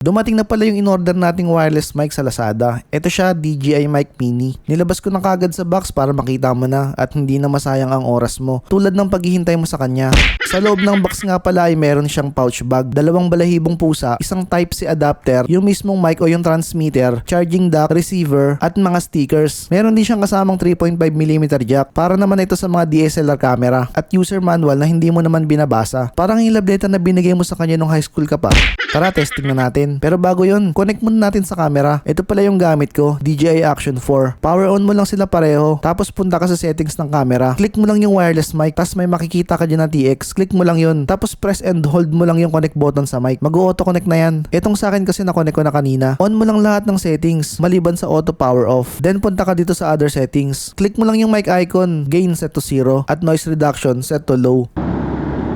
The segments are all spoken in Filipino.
Dumating na pala yung in-order nating wireless mic sa Lazada. Ito siya, DJI Mic Mini. Nilabas ko na kagad sa box para makita mo na at hindi na masayang ang oras mo. Tulad ng paghihintay mo sa kanya. Sa loob ng box nga pala ay meron siyang pouch bag, 2 balahibong pusa, isang Type-C adapter, yung mismong mic o yung transmitter, charging dock, receiver, at mga stickers. Meron din siyang kasamang 3.5mm jack para naman ito sa mga DSLR camera at user manual na hindi mo naman binabasa. Parang yung love letter na binigay mo sa kanya nung high school ka pa. Tara, testing na natin. Pero bago yun, connect muna natin sa camera. Ito pala yung gamit ko, DJI Action 4. Power on mo lang sila pareho, tapos punta ka sa settings ng camera. Click mo lang yung wireless mic, tapos may makikita ka dyan na TX. Click mo lang yun, tapos press and hold mo lang yung connect button sa mic. Mag-auto connect na yan. Etong sa akin kasi na-connect ko na kanina. On mo lang lahat ng settings, maliban sa auto power off. Then punta ka dito sa other settings. Click mo lang yung mic icon, gain set to 0, at noise reduction set to low.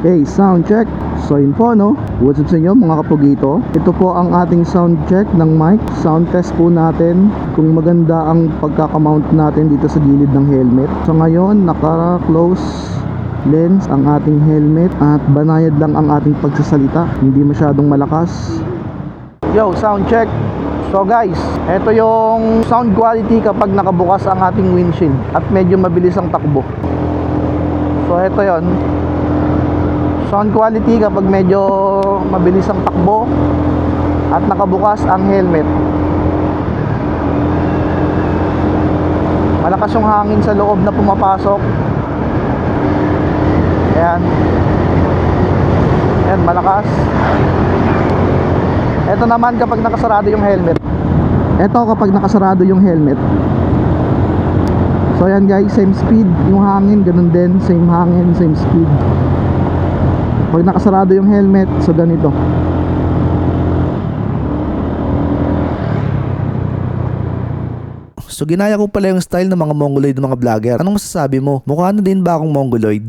Hey, sound check. So yun po, no? What's up sa inyo mga kapugito? Ito po ang ating sound check ng mic. Sound test po natin kung maganda ang pagkakamount natin dito sa gilid ng helmet. So ngayon, naka-close lens ang ating helmet at banayad lang ang ating pagsasalita. Hindi masyadong malakas. Yo, sound check. So guys, ito yung sound quality kapag nakabukas ang ating windshield at medyo mabilis ang takbo. So ito yon. Sound quality kapag medyo mabilis ang takbo at nakabukas ang helmet. Malakas yung hangin sa loob na pumapasok. Ayan. Ayan, malakas. Ito naman kapag nakasarado yung helmet. Ito kapag nakasarado yung helmet. So ayan guys, same speed yung hangin, ganun din, same hangin, same speed. Pag nakasarado yung helmet, so ganito. So ginaya ko pala yung style ng mga mongoloid ng mga vlogger. Anong masasabi mo? Mukha na din ba akong mongoloid?